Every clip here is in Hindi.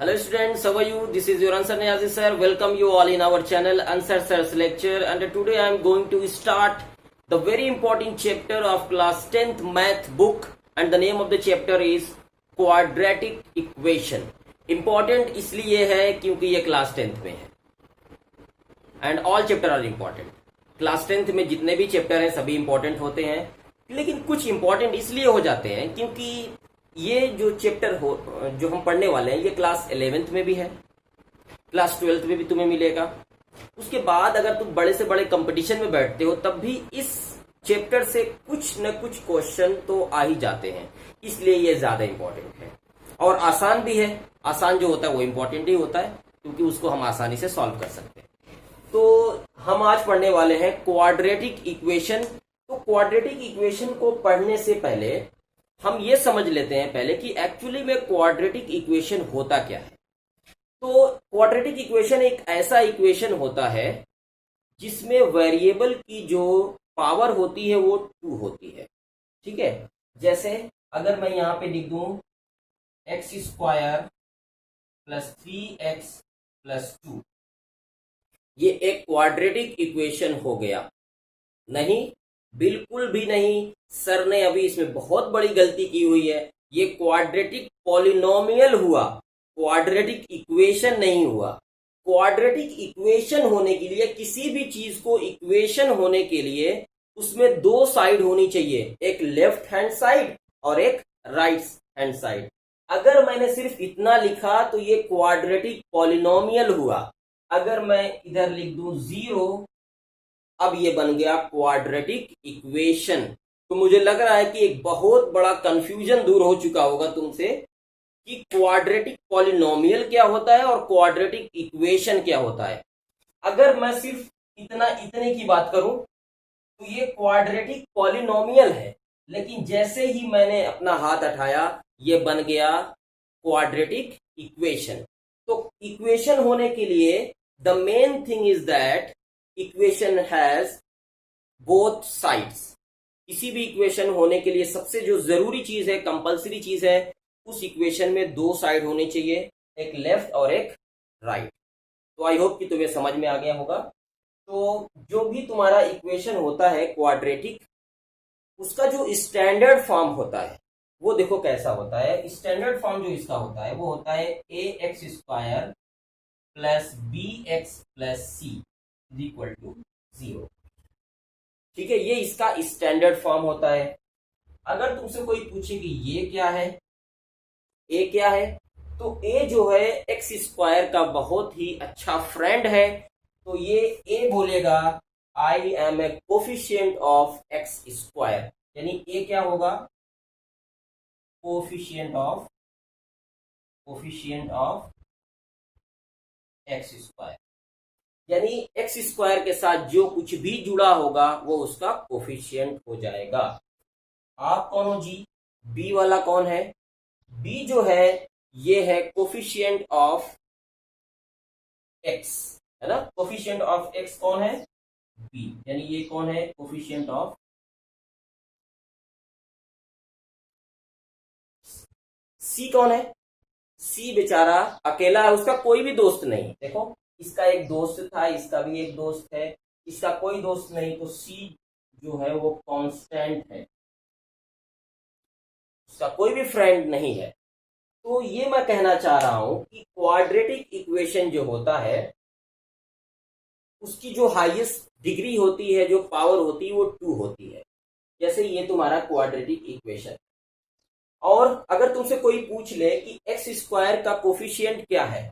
Hello students, how are you? This is your Ansar Niazi sir. Welcome you all in our channel Ansar Sir's lecture, and today I am going to start the very important chapter of class 10th math book, and the name of the chapter is quadratic equation. Important इसलिए है क्योंकि ये क्लास 10th में है and all chapter are important. Class 10th में जितने भी चैप्टर हैं सभी इंपॉर्टेंट होते हैं, लेकिन कुछ इंपॉर्टेंट इसलिए हो जाते हैं क्योंकि ये जो चैप्टर जो हम पढ़ने वाले हैं ये क्लास 11th में भी है, क्लास 12th में भी तुम्हें मिलेगा. उसके बाद अगर तुम बड़े से बड़े कंपटीशन में बैठते हो तब भी इस चैप्टर से कुछ न कुछ क्वेश्चन तो आ ही जाते हैं, इसलिए ये ज्यादा इंपॉर्टेंट है. और आसान भी है. आसान जो होता है वो इंपॉर्टेंट ही होता है क्योंकि उसको हम आसानी से सॉल्व कर सकते हैं. तो हम आज पढ़ने वाले हैं क्वाड्रेटिक इक्वेशन. तो क्वाड्रेटिक इक्वेशन को पढ़ने से पहले हम ये समझ लेते हैं पहले कि एक्चुअली में क्वाड्रेटिक इक्वेशन होता क्या है. तो क्वाड्रेटिक इक्वेशन एक ऐसा इक्वेशन होता है जिसमें वेरिएबल की जो पावर होती है वो 2 होती है. ठीक है, जैसे अगर मैं यहां पे लिख दूं x square plus 3x plus 2, ये एक क्वाड्रेटिक इक्वेशन हो गया. नहीं, बिल्कुल भी नहीं. सर ने अभी इसमें बहुत बड़ी गलती की हुई है. ये क्वाड्रेटिक पॉलिनोमियल हुआ, क्वाड्रेटिक इक्वेशन नहीं हुआ. क्वाड्रेटिक इक्वेशन होने के लिए, किसी भी चीज को इक्वेशन होने के लिए उसमें 2 साइड होनी चाहिए, एक लेफ्ट हैंड साइड और एक राइट हैंड साइड. अगर मैंने सिर्फ इतना लिखा तो ये क्वाड्रेटिक पॉलिनोमियल हुआ. अगर मैं इधर लिख दूं 0, अब ये बन गया क्वाड्रेटिक इक्वेशन. तो मुझे लग रहा है कि एक बहुत बड़ा कंफ्यूजन दूर हो चुका होगा तुमसे कि क्वाड्रेटिक पॉलिनोमियल क्या होता है और क्वाड्रेटिक इक्वेशन क्या होता है. अगर मैं सिर्फ इतने की बात करूं तो ये क्वाड्रेटिक पॉलिनोमियल है, लेकिन जैसे ही मैंने अपना हाथ उठाया ये बन गया क्वाड्रेटिक इक्वेशन. तो इक्वेशन होने के लिए the main thing is that equation has both sides. किसी भी इक्वेशन होने के लिए सबसे जो जरूरी चीज है, कंपलसरी चीज है, उस इक्वेशन में 2 साइड होने चाहिए, एक लेफ्ट और एक राइट. तो आई होप कि तुम्हें समझ में आ गया होगा. तो जो भी तुम्हारा इक्वेशन होता है क्वाड्रेटिक, उसका जो स्टैंडर्ड फॉर्म होता है वो देखो कैसा होता है. स्टैंडर्ड फॉर्म जो इसका होता है वो होता है ax square plus bx plus c equal to 0. ठीक है, ये इसका स्टैंडर्ड फॉर्म होता है. अगर तुमसे कोई पूछे कि ये क्या है, ए क्या है, तो ए जो है एक्स स्क्वायर का बहुत ही अच्छा फ्रेंड है. तो ये ए बोलेगा I am a coefficient of x square. यानी ए क्या होगा, कोफिशिएंट ऑफ एक्स स्क्वायर. यानी एक्स स्क्वायर के साथ जो कुछ भी जुड़ा होगा वो उसका कोफिशिएंट हो जाएगा. आप कौन हो जी? बी वाला कौन है? बी जो है ये है कोफिशिएंट ऑफ एक्स, है ना. कोफिशिएंट ऑफ एक्स कौन है? बी. यानी ये कौन है? Coefficient of. सी कौन है? सी बेचारा अकेला है, उसका कोई भी दोस्त नहीं. देखो, इसका एक दोस्त था, इसका भी एक दोस्त है, इसका कोई दोस्त नहीं. तो सी जो है वो कांस्टेंट है, उसका कोई भी फ्रेंड नहीं है. तो ये मैं कहना चाह रहा हूं कि क्वाड्रेटिक इक्वेशन जो होता है उसकी जो हाईएस्ट डिग्री होती है, जो पावर होती है वो 2 होती है. जैसे ये तुम्हारा क्वाड्रेटिक इक्वेशन. और अगर तुमसे कोई पूछ ले कि एक्स स्क्वायर का कोफिशिएंट क्या है,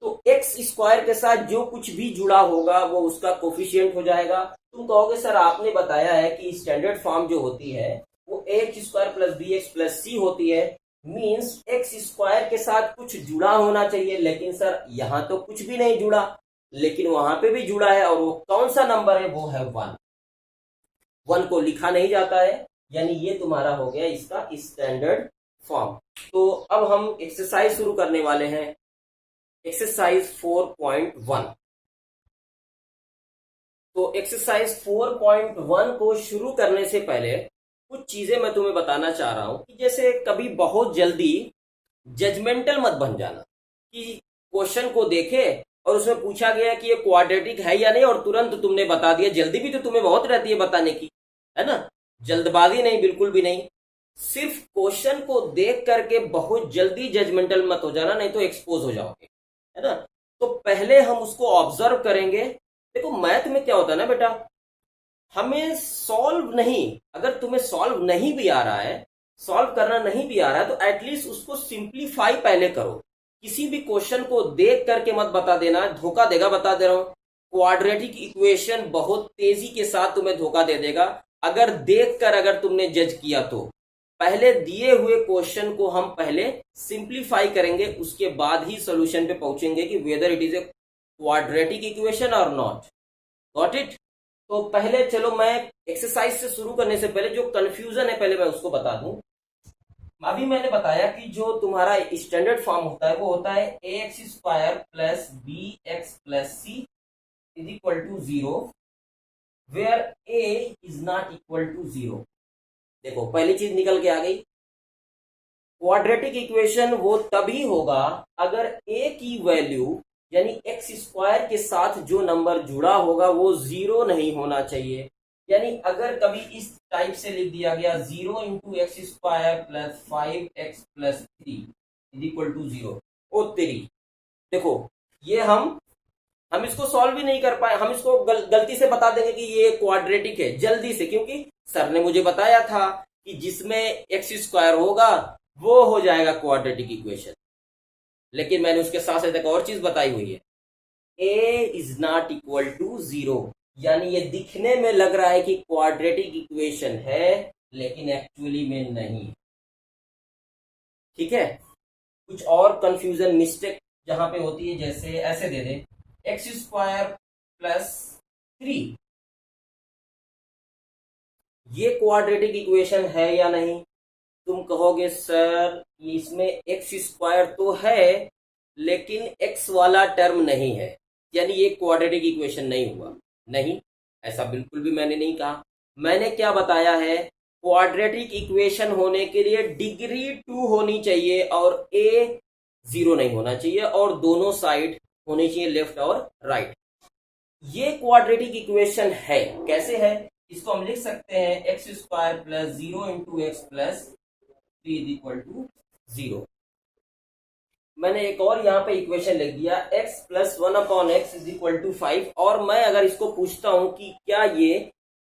तो एक्स स्क्वायर के साथ जो कुछ भी जुड़ा होगा वो उसका कोफिशिएंट हो जाएगा. तुम कहोगे सर आपने बताया है कि स्टैंडर्ड फॉर्म जो होती है वो x square plus b x plus c होती है, मीन्स एक्स स्क्वायर के साथ कुछ जुड़ा होना चाहिए. लेकिन सर यहाँ तो कुछ भी नहीं जुड़ा, लेकिन वहां पे भी जुड़ा है. और वो कौन सा नंबर है? वो है 1. 1 को लिखा नहीं जाता है. यानी ये तुम्हारा हो गया इसका स्टैंडर्ड फॉर्म. तो अब हम एक्सरसाइज शुरू करने वाले हैं. एक्सरसाइज 4.1. तो एक्सरसाइज 4.1 को शुरू करने से पहले कुछ चीजें मैं तुम्हें बताना चाह रहा हूं कि जैसे कभी बहुत जल्दी जजमेंटल मत बन जाना कि क्वेश्चन को देखे और उसमें पूछा गया कि ये क्वाड्रेटिक है या नहीं और तुरंत तुमने बता दिया। जल्दी भी तो तुम्हें बहुत रहती है बताने की, है ना, जल्दबाजी नहीं, बिल्कुल भी नहीं। सिर्फ क्वेश्चन को देख करके बहुत जल्दी जजमेंटल मत हो जाना, नहीं तो एक्सपोज हो जाओगे, है ना। तो पहले हम उसको ऑब्जर्व करेंगे। देखो मैथ में क्या होता है ना बेटा, हमें सॉल्व नहीं, अगर तुम्हें सॉल्व नहीं भी आ रहा है, सॉल्व करना नहीं भी आ रहा है, तो एटलीस्ट उसको सिंप्लीफाई पहले करो। किसी भी क्वेश्चन को देख करके मत बता देना, धोखा देगा, बता दे रहा हूं। क्वाड्रेटिक इक्वेशन बहुत तेजी के साथ तुम्हें धोखा दे देगा अगर देखकर अगर तुमने जज किया तो। पहले दिए हुए क्वेश्चन को हम पहले सिंप्लीफाई करेंगे, उसके बाद ही सॉल्यूशन पे पहुंचेंगे कि whether it is a quadratic equation और नॉट। Got it. तो पहले चलो मैं एक्सरसाइज से शुरू करने से पहले जो कंफ्यूजन है पहले मैं उसको बता दूं। अभी मैंने बताया कि जो तुम्हारा स्टैंडर्ड फॉर्म होता है वो होता है ax² plus bx plus c is equal to 0 where a is not equal to 0। देखो पहली चीज निकल के आ गई, क्वाड्रेटिक इक्वेशन वो तभी होगा अगर a की वैल्यू यानी x² के साथ जो नंबर जुड़ा होगा वो 0 नहीं होना चाहिए। यानी अगर कभी इस टाइप से लिख दिया गया 0 into x² plus 5x plus 3 is equal to 0, ओ तेरी। देखो ये हम इसको सॉल्व भी नहीं कर पाए, हम इसको गलती से बता देंगे कि ये क्वाड्रेटिक है जल्दी से, क्योंकि सर ने मुझे बताया था कि जिसमें x² होगा वो हो जाएगा क्वाड्रेटिक इक्वेशन। लेकिन मैंने उसके साथ साथ एक और चीज बताई हुई है, a is not equal to 0। यानी ये दिखने में लग रहा है कि क्वाड्रेटिक इक्वेशन है लेकिन एक्चुअली में नहीं। ठीक है। कुछ और कंफ्यूजन मिस्टेक जहां पे होती है, जैसे ऐसे दे दे x² प्लस 3, ये क्वाड्रेटिक इक्वेशन है या नहीं। तुम कहोगे सर इसमें x² तो है लेकिन x वाला टर्म नहीं है, यानी ये क्वाड्रेटिक इक्वेशन नहीं हुआ। नहीं, ऐसा बिल्कुल भी मैंने नहीं कहा। मैंने क्या बताया है, क्वाड्रेटिक इक्वेशन होने के लिए डिग्री 2 होनी चाहिए और a 0 नहीं होना चाहिए और दोनों साइड होनी चाहिए लेफ्ट और राइट। ये क्वाड्रेटिक इक्वेशन है। कैसे है, इसको हम लिख सकते हैं x² plus 0 into x plus 3 is equal to 0। मैंने एक और यहाँ पे इक्वेशन लिख दिया x plus 1/x is equal to 5। और मैं अगर इसको पूछता हूं कि क्या ये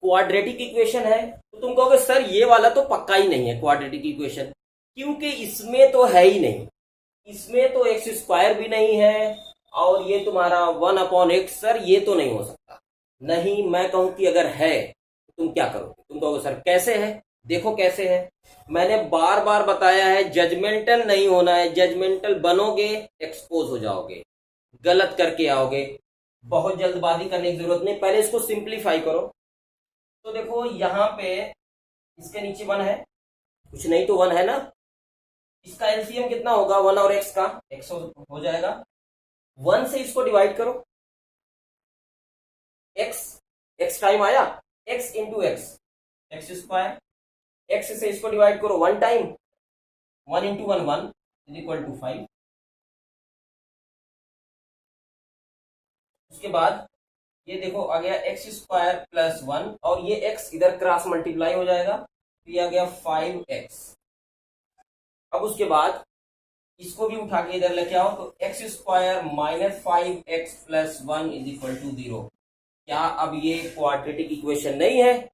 क्वाड्रेटिक इक्वेशन है, तो तुम कहोगे सर ये वाला तो पक्का ही नहीं है क्वाड्रेटिक इक्वेशन, क्योंकि इसमें तो है ही नहीं, इसमें तो x² भी नहीं है और ये तुम्हारा 1/x, सर ये तो नहीं हो सकता। नहीं, मैं कहूं कि अगर है तो तुम क्या करोगे, तुम कहोगे सर कैसे है। देखो कैसे है, मैंने बार बार बताया है जजमेंटल नहीं होना है, जजमेंटल बनोगे एक्सपोज हो जाओगे, गलत करके आओगे। बहुत जल्दबाजी करने की जरूरत नहीं, पहले इसको सिंप्लीफाई करो। तो देखो यहाँ पे इसके नीचे 1 है, कुछ नहीं तो 1 है ना, इसका एलसीएम कितना होगा 1 और x का, x हो जाएगा। 1 से इसको डिवाइड करो, x टाइम आया, x into x, x², x से इसको डिवाइड करो 1 time, 1 into 1 1 is equal to 5। उसके बाद ये देखो आ गया x² प्लस 1 और ये x इधर क्रॉस मल्टीप्लाई हो जाएगा, तो ये आ गया 5x। अब उसके बाद इसको भी उठा के इधर लेके आओ, तो x² minus 5x plus 1 is equal to 0। क्या अब ये क्वाड्रेटिक इक्वेशन नहीं है?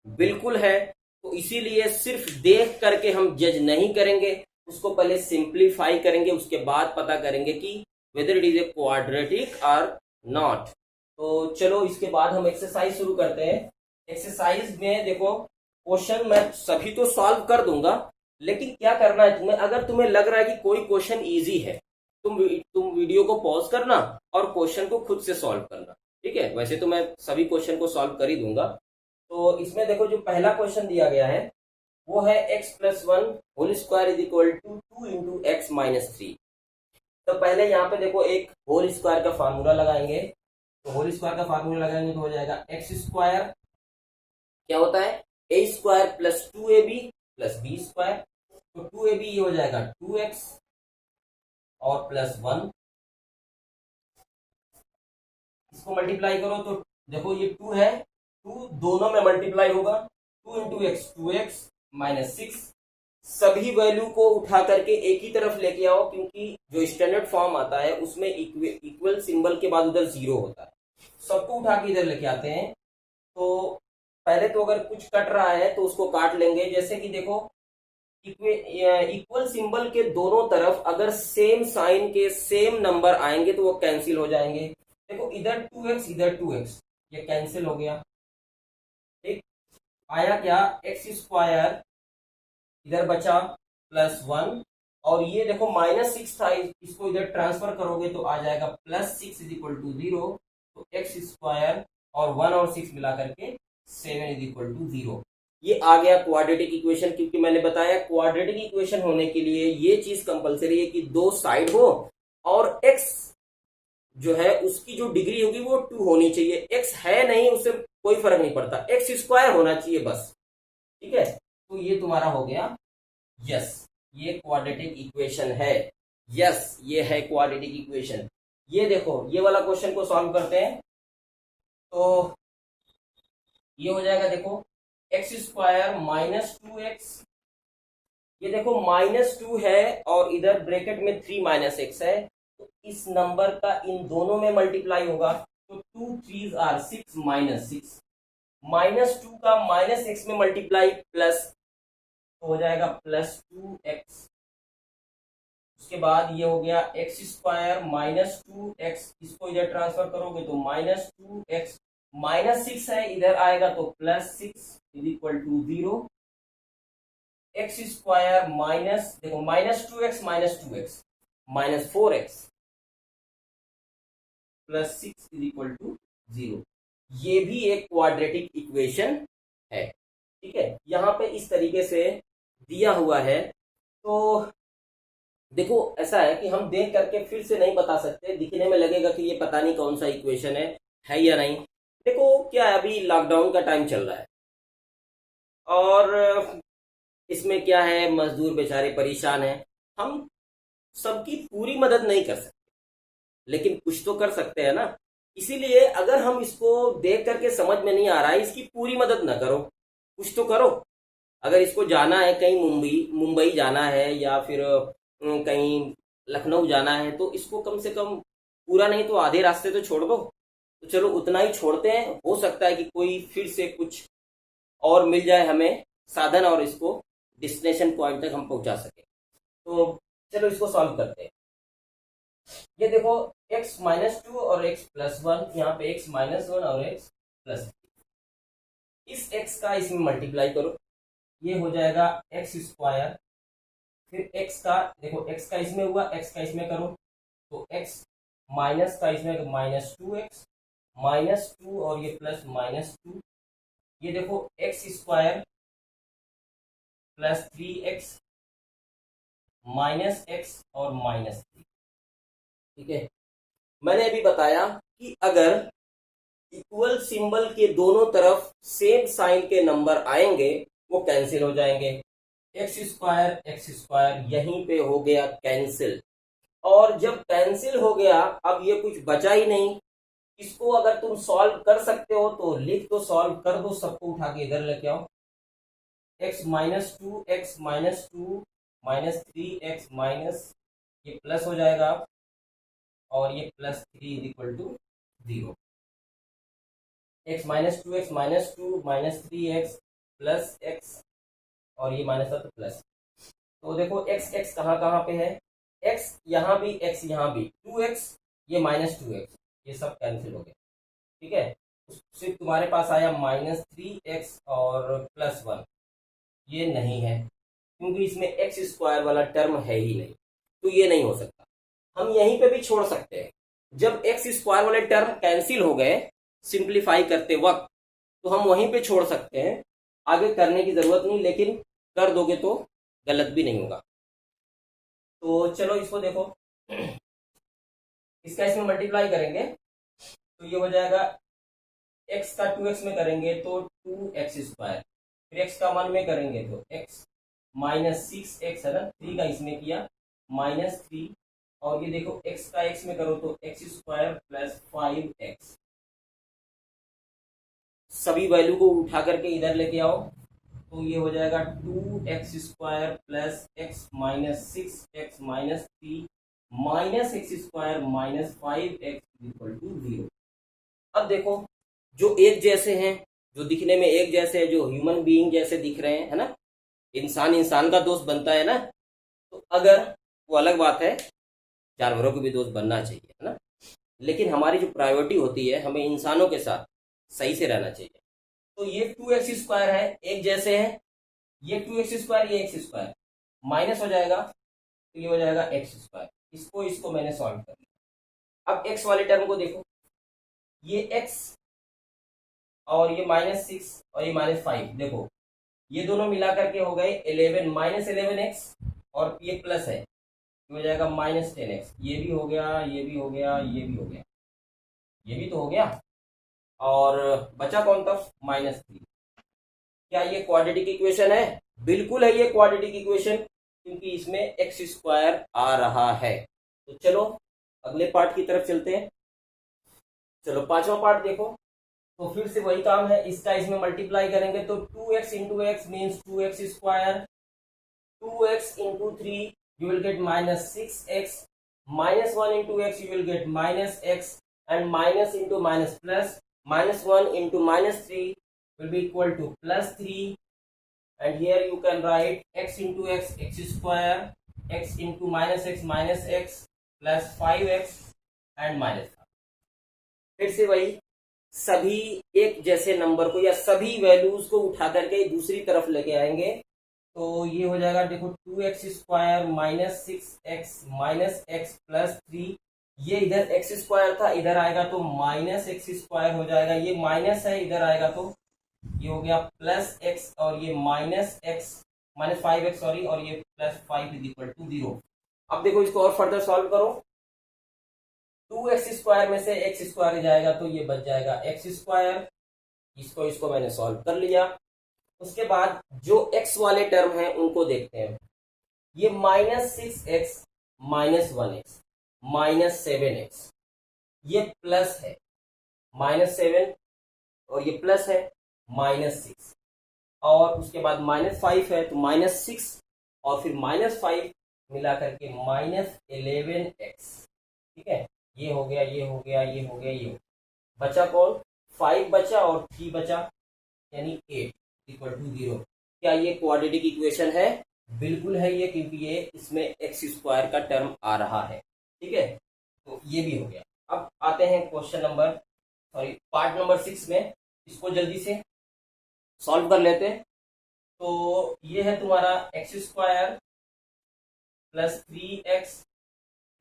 बिल्कुल है। तो इसीलिए सिर्फ देख करके हम जज नहीं करेंगे, उसको पहले सिंप्लीफाई करेंगे, उसके बाद पता करेंगे कि whether it is a quadratic और नॉट। तो चलो इसके बाद हम एक्सरसाइज शुरू करते हैं। एक्सरसाइज में देखो क्वेश्चन मैं सभी तो सॉल्व कर दूंगा, लेकिन क्या करना है तुम्हें, अगर तुम्हें लग रहा है कि कोई क्वेश्चन इजी है, तुम वीडियो को पॉज करना और क्वेश्चन को खुद से सॉल्व करना। ठीक है, वैसे तो मैं सभी क्वेश्चन को सॉल्व कर ही दूंगा। तो इसमें देखो जो पहला क्वेश्चन दिया गया है वो है x plus 1 whole square is equal to 2 into x minus 3। तो पहले यहाँ पे देखो एक होल स्क्वायर का फार्मूला लगाएंगे, तो होल स्क्वायर का फार्मूला लगाएंगे तो हो जाएगा x² क्या होता है a² plus 2ab plus b², तो 2ab ये हो जाएगा 2x और प्लस 1, इसको मल्टीप्लाई करो तो देखो ये 2 है, 2 दोनों में मल्टीप्लाई होगा, 2 इंटू एक्स 2x माइनस 6। सभी वैल्यू को उठा करके एक ही तरफ लेके आओ, क्योंकि जो स्टैंडर्ड फॉर्म आता है उसमें इक्वल सिंबल के बाद उधर 0 होता है। सबको उठा के इधर लेके आते हैं। तो पहले तो अगर कुछ कट रहा है तो उसको काट लेंगे। जैसे कि देखो इक्वल सिंबल के दोनों तरफ अगर सेम साइन के सेम नंबर आएंगे तो वो कैंसिल हो जाएंगे। देखो इधर 2x इधर 2x, ये कैंसिल हो गया। ठीक, आया क्या, एक्स स्क्वायर इधर बचा प्लस 1, और ये देखो माइनस 6 था, इसको इधर ट्रांसफर करोगे तो आ जाएगा प्लस 6 इज इक्वल टू 0। तो एक्स स्क्वायर और 1 और 6 मिला करके 7 इज इक्वल टू 0। ये आ गया क्वाड्रेटिक इक्वेशन, क्योंकि मैंने बताया क्वाड्रेटिक इक्वेशन होने के लिए ये चीज कंपलसरी है कि दो साइड हो और x जो है उसकी जो डिग्री होगी वो 2 होनी चाहिए। x है नहीं, उससे कोई फर्क नहीं पड़ता, एक्स स्क्वायर होना चाहिए बस। ठीक है, तो ये तुम्हारा हो गया यस, ये क्वाड्रेटिक इक्वेशन है। यस, ये है क्वाड्रेटिक इक्वेशन। ये देखो ये वाला क्वेश्चन को सॉल्व करते हैं तो ये हो जाएगा, देखो एक्स स्क्वायर माइनस 2x, ये देखो माइनस 2 है और इधर ब्रैकेट में 3 माइनस एक्स है, तो इस नंबर का इन दोनों में मल्टीप्लाई होगा। तो 2 3 आर 6 माइनस 6, माइनस 2 का माइनस एक्स में मल्टीप्लाई प्लस, तो हो जाएगा प्लस 2x। उसके बाद ये हो गया एक्स स्क्वायर माइनस 2x, इसको इधर ट्रांसफर करोगे तो माइनस 2x, माइनस 6 है इधर आएगा तो plus 6 is equal to 0। X square minus, देखो minus 2x minus 4x plus 6 is equal to 0। ये भी एक क्वाड्रेटिक इक्वेशन है। ठीक है, यहां पे इस तरीके से दिया हुआ है। तो देखो ऐसा है कि हम देख करके फिर से नहीं बता सकते, दिखने में लगेगा कि ये पता नहीं कौन सा इक्वेशन है या नहीं। देखो क्या है, अभी लॉकडाउन का टाइम चल रहा है और इसमें क्या है, मजदूर बेचारे परेशान हैं। हम सबकी पूरी मदद नहीं कर सकते, लेकिन कुछ तो कर सकते हैं ना। इसीलिए अगर हम इसको देख करके समझ में नहीं आ रहा है, इसकी पूरी मदद ना करो, कुछ तो करो। अगर इसको जाना है कहीं मुंबई जाना है या फिर कहीं लखनऊ जाना है, तो इसको कम से कम पूरा नहीं तो आधे रास्ते तो छोड़ दो। तो चलो उतना ही छोड़ते हैं, हो सकता है कि कोई फिर से कुछ और मिल जाए हमें साधन और इसको डेस्टिनेशन पॉइंट तक हम पहुंचा सके। तो चलो इसको सॉल्व करते हैं। ये देखो x माइनस 2 और x प्लस 1, यहाँ पे x माइनस 1 और x प्लस 3, इस x का इसमें मल्टीप्लाई करो, ये हो जाएगा एक्स स्क्वायर, फिर x का देखो x का इसमें हुआ, x का इसमें करो तो x माइनस का इसमें माइनस 2x माइनस 2 और ये प्लस माइनस 2, ये देखो x square plus 3x minus x और माइनस 3। ठीक है, मैंने अभी बताया कि अगर इक्वल सिंबल के दोनों तरफ सेम साइन के नंबर आएंगे वो कैंसिल हो जाएंगे। एक्स स्क्वायर यहीं पे हो गया कैंसिल, और जब कैंसिल हो गया अब ये कुछ बचा ही नहीं। इसको अगर तुम सॉल्व कर सकते हो तो लिख दो, सॉल्व कर दो, सबको उठा के इधर लेके आओ। x minus 2 minus 3x minus, ये प्लस हो जाएगा और ये plus 3 is equal to 0। x minus 2 minus 3x plus x और ये माइनस था तो प्लस। तो देखो x कहाँ पे है, x यहाँ भी, x यहाँ भी, 2x ये माइनस 2x, ये सब कैंसिल हो गया। ठीक है, सिर्फ तुम्हारे पास आया माइनस 3x और प्लस 1, ये नहीं है क्योंकि इसमें एक्स स्क्वायर वाला टर्म है ही नहीं, तो ये नहीं हो सकता। हम यहीं पे भी छोड़ सकते हैं, जब एक्स स्क्वायर वाले टर्म कैंसिल हो गए सिंप्लीफाई करते वक्त, तो हम वहीं पे छोड़ सकते हैं, आगे करने की जरूरत नहीं, लेकिन कर दोगे तो गलत भी नहीं होगा। तो चलो इसको देखो, इसका इसमें मल्टीप्लाई करेंगे तो ये हो जाएगा, x का 2x में करेंगे तो 2x स्क्वायर, फिर x का 1 में करेंगे तो x माइनस 6x है ना, 3 का इसमें किया माइनस 3 और ये देखो x का x में करो तो एक्स स्क्वायर प्लस 5x। सभी वैल्यू को उठा करके इधर लेके आओ तो ये हो जाएगा 2x square plus x minus 6x minus 3 minus x square minus 5x equal to 0। अब देखो जो एक जैसे हैं, जो दिखने में एक जैसे है, जो ह्यूमन बीइंग जैसे दिख रहे हैं, है ना, इंसान इंसान का दोस्त बनता है ना, तो अगर वो अलग बात है, जानवरों को भी दोस्त बनना चाहिए, है ना, लेकिन हमारी जो प्रायोरिटी होती है, हमें इंसानों के साथ सही से रहना चाहिए। तो ये 2x स्क्वायर है, एक जैसे है, ये 2x स्क्वायर, ये एक्स स्क्वायर माइनस हो जाएगा तो ये हो जाएगा एक्स स्क्वायर। इसको मैंने सॉल्व कर लिया। अब x वाले टर्म को देखो, ये x और ये -6 और ये -5, देखो ये दोनों मिला करके हो गए 11 -11x और ये प्लस है, हो जाएगा -10x। ये भी हो गया, ये भी हो गया, ये भी हो गया, ये भी तो हो गया, और बचा कौन था, -3। क्या ये क्वाड्रेटिक इक्वेशन है? बिल्कुल है ये क्वाड्रेटिक इक्वेशन, क्योंकि इसमें एक्स स्क्वायर आ रहा है। तो चलो अगले पार्ट की तरफ चलते हैं। चलो पांचवा पार्ट देखो, तो फिर से वही काम है, इसका इसमें मल्टीप्लाई करेंगे तो 2x into x means 2x square, 2x into 3 you will get -6x, -1 into x you will get -x, and minus into minus plus, -1 into -3 will be equal to +3, and here you can write x into x, x square, x into -x plus 5x and minus। फिर से वही सभी एक जैसे नंबर को या सभी वैल्यूज को उठा करके दूसरी तरफ लेके आएंगे तो ये हो जाएगा, देखो 2x square -6x minus x plus 3, ये इधर एक्स स्क्वायर था, इधर आएगा तो -x स्क्वायर हो जाएगा, ये माइनस है, इधर आएगा तो ये हो गया +x, और ये -5x सॉरी, और ये +5 इज इक्वल टू 0। अब देखो इसको और फर्दर सॉल्व करो, 2x स्क्वायर में से x स्क्वायर जाएगा तो ये बच जाएगा x स्क्वायर, इसको मैंने सॉल्व कर लिया। उसके बाद जो x वाले टर्म हैं उनको देखते हैं, ये -6x -1x -7x, ये प्लस है, -7 और ये प्लस है -6, और उसके बाद -5 है तो -6 और फिर -5 मिला करके -11x। ठीक है, ये हो गया, ये हो गया, ये हो गया, ये हो गया, बचा कौन, 5 बचा और 3 बचा, यानी 8 इक्वल टू 0। क्या ये क्वाड्रेटिक इक्वेशन है? बिल्कुल है ये, क्योंकि ये इसमें एक्स स्क्वायर का टर्म आ रहा है। ठीक है, तो ये भी हो गया। अब आते हैं पार्ट नंबर 6 में, इसको जल्दी से सॉल्व कर लेते हैं। तो ये है तुम्हारा x square plus 3x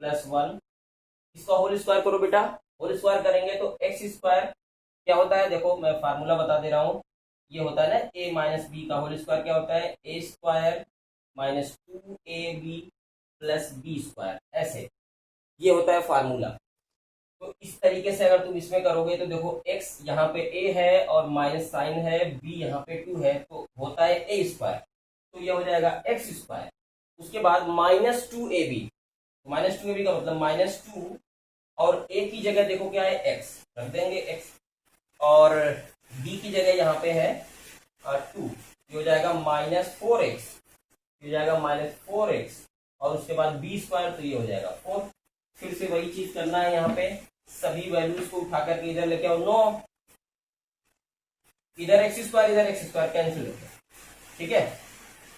plus 1, इसका होल स्क्वायर करो बेटा, होल स्क्वायर करेंगे तो एक्स स्क्वायर क्या होता है, देखो मैं फार्मूला बता दे रहा हूँ, ये होता है ना a माइनस बी का होल स्क्वायर क्या होता है, a square minus 2ab plus b square, ऐसे ये होता है फार्मूला। तो इस तरीके से अगर तुम इसमें करोगे तो देखो x यहाँ पे a है और माइनस साइन है, b यहाँ पे 2 है, तो होता है a स्क्वायर, तो ये हो जाएगा एक्स स्क्वायर। उसके बाद -2ab, -2ab का मतलब -2, और a की जगह देखो क्या है, x रख देंगे x, और b की जगह यहाँ पे है 2, ये हो जाएगा -4x, ये हो जाएगा -4x, और उसके बाद b स्क्वायर तो ये हो जाएगा 4। फिर से वही चीज करना है, यहाँ पे सभी वैल्यूज को उठा करके इधर लेके आओ, नो इधर एक्स स्क्वायर कैंसिल हो गया। ठीक है,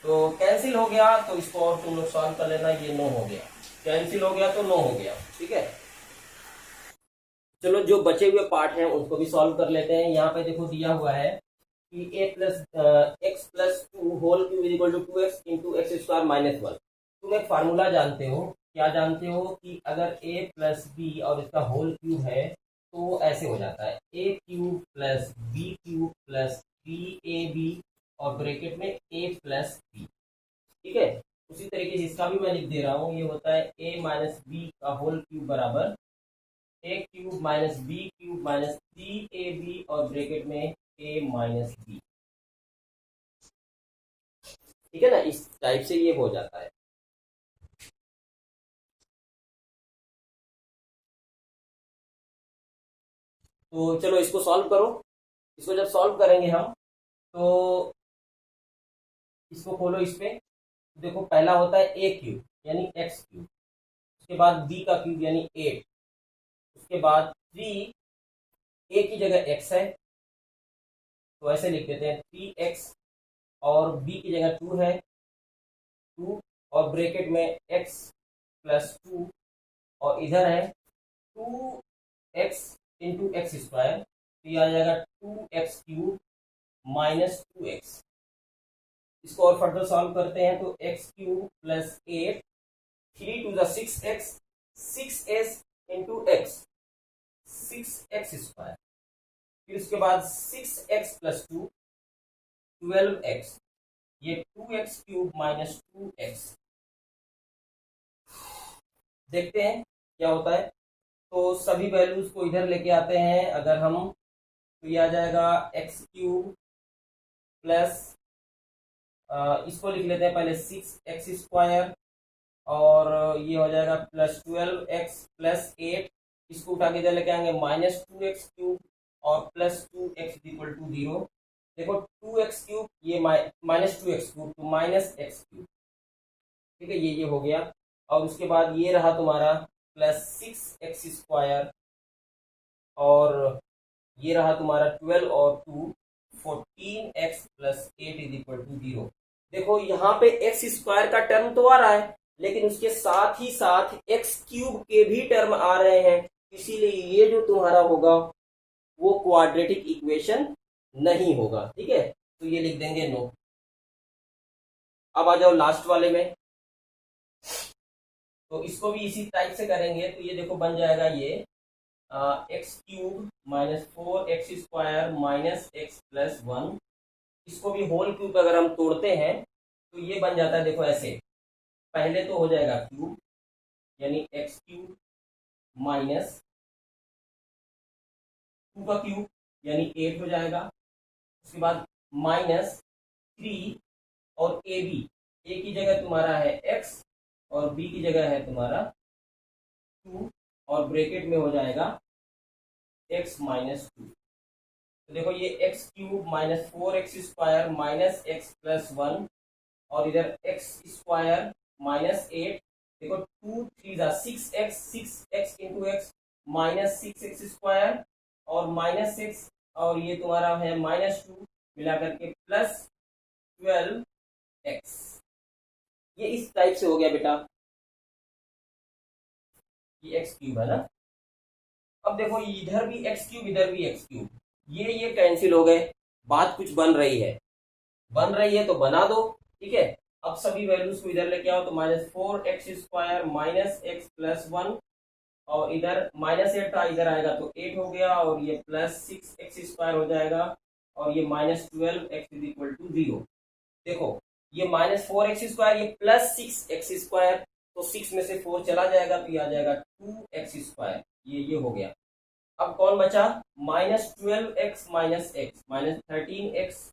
तो कैंसिल हो गया तो इसको और तुम लोग सॉल्व कर लेना, ये 9 हो गया, कैंसिल हो गया तो 9 हो गया। ठीक है, चलो जो बचे हुए पार्ट हैं उसको भी सॉल्व कर लेते हैं। यहाँ पे देखो दिया हुआ है कि x plus 2 whole cube is equal to 2x into x square minus 1। तुम एक फार्मूला जानते हो, क्या जानते हो कि अगर a प्लस बी और इसका होल क्यूब है तो ऐसे हो जाता है a cube plus b cube plus 3ab और ब्रैकेट में a प्लस बी। ठीक है, उसी तरीके से इसका भी मैं लिख दे रहा हूँ, ये होता है a माइनस बी का होल क्यूब बराबर a cube minus b cube minus 3ab और ब्रैकेट में a माइनस बी। ठीक है ना, इस टाइप से ये हो जाता है। तो चलो इसको सॉल्व करो। इसको जब सॉल्व करेंगे हम तो इसको खोलो, इस पे देखो पहला होता है ए क्यूब यानी एक्स क्यूब, उसके बाद बी का क्यूब यानी 8, उसके बाद 3, ए की जगह एक्स है तो ऐसे लिख देते हैं 3x, और बी की जगह 2 है 2, और ब्रैकेट में x प्लस 2, और इधर है 2x इंटू एक्स स्क्वायर, तो ये आ जाएगा 2x क्यूब माइनस 2x। इसको और फर्दर सॉल्व करते हैं तो x cube plus 8, 3 to the 6x, 6s into x, 6x square, फिर उसके बाद 6x प्लस 2, 12x, ये 2x क्यूब माइनस 2x। देखते हैं क्या होता है। तो सभी वैल्यूज को इधर लेके आते हैं अगर हम, तो ये आ जाएगा x क्यूब प्लस, इसको लिख लेते हैं पहले 6x स्क्वायर, और ये हो जाएगा प्लस 12x प्लस 8, इसको उठा के इधर लेके आएंगे माइनस 2x क्यूब और प्लस 2x इक्वल टू 0। देखो 2x क्यूब ये माइनस 2x क्यूब तो माइनस x क्यूब, ठीक है, ये हो गया। और उसके बाद ये रहा तुम्हारा प्लस 6x स्क्वायर, और ये रहा तुम्हारा 12 और 2 14x plus 8 is equal to 0। देखो यहाँ पे एक्स स्क्वायर का टर्म तो आ रहा है, लेकिन उसके साथ ही साथ एक्स क्यूब के भी टर्म आ रहे हैं, इसीलिए ये जो तुम्हारा होगा वो क्वाड्रेटिक इक्वेशन नहीं होगा। ठीक है, तो ये लिख देंगे नो। अब आ जाओ लास्ट वाले में, तो इसको भी इसी टाइप से करेंगे। तो ये देखो बन जाएगा ये x cube minus 4x square minus x plus 1। इसको भी होल क्यूब अगर हम तोड़ते हैं तो ये बन जाता है, देखो ऐसे, पहले तो हो जाएगा क्यूब यानी एक्स क्यूब माइनस 2 का क्यूब यानी 8 हो जाएगा, उसके बाद माइनस 3, और ए बी, ए की जगह तुम्हारा है x और बी की जगह है तुम्हारा 2, और ब्रैकेट में हो जाएगा x माइनस 2। तो देखो ये x cube minus 4x square minus x plus 1, और इधर एक्स स्क्वायर माइनस 8, देखो 2 3 6x, 6x into x minus 6x square और माइनस 6, और ये तुम्हारा है माइनस 2 मिला करके प्लस 12x। ये इस टाइप से हो गया बेटा, ये एक्स क्यूब है ना। अब देखो इधर भी एक्स क्यूब इधर भी एक्स क्यूब, ये कैंसिल हो गए, बात कुछ बन रही है तो बना दो। ठीक है, अब सभी वैल्यूज को इधर लेके आओ, तो minus 4x square minus x plus 1, और इधर माइनस 8 था, इधर आएगा तो 8 हो गया, और ये प्लस 6x स्क्वायर हो जाएगा, और ये minus 12x is equal to 0। देखो ये माइनस 4x स्क्वायर ये प्लस 6x स्क्वायर, तो 6 में से 4 चला जाएगा तो ये आ जाएगा 2x स्क्वायर, ये हो गया। अब कौन बचा, minus 12x minus x minus 13x,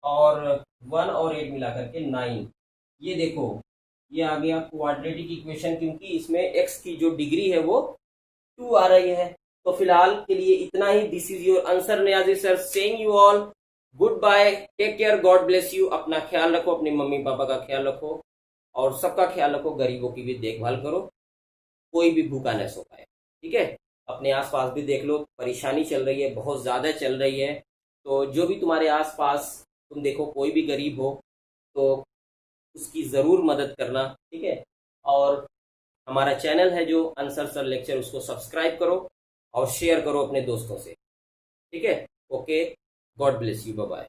और 1 और 8 मिला करके 9। ये देखो ये आ गया क्वाड्रेटिक इक्वेशन, क्योंकि इसमें x की जो डिग्री है वो 2 आ रही है। तो फिलहाल के लिए इतना ही। This is your answer Niyazi sir, saying you all good bye, take care, God bless you. अपना ख्याल रखो, अपने मम्मी पापा का ख्याल रखो, और सबका ख्याल रखो, गरीबों की भी देखभाल करो, कोई भी भूखा न सो पाए। ठीक है, अपने आसपास भी देख लो, परेशानी चल रही है, बहुत ज़्यादा चल रही है, तो जो भी तुम्हारे आसपास तुम देखो कोई भी गरीब हो तो उसकी ज़रूर मदद करना। ठीक है, और हमारा चैनल है जो आंसर सर लेक्चर, उसको सब्सक्राइब करो और शेयर करो अपने दोस्तों से। ठीक है, okay, God bless you, bye bye.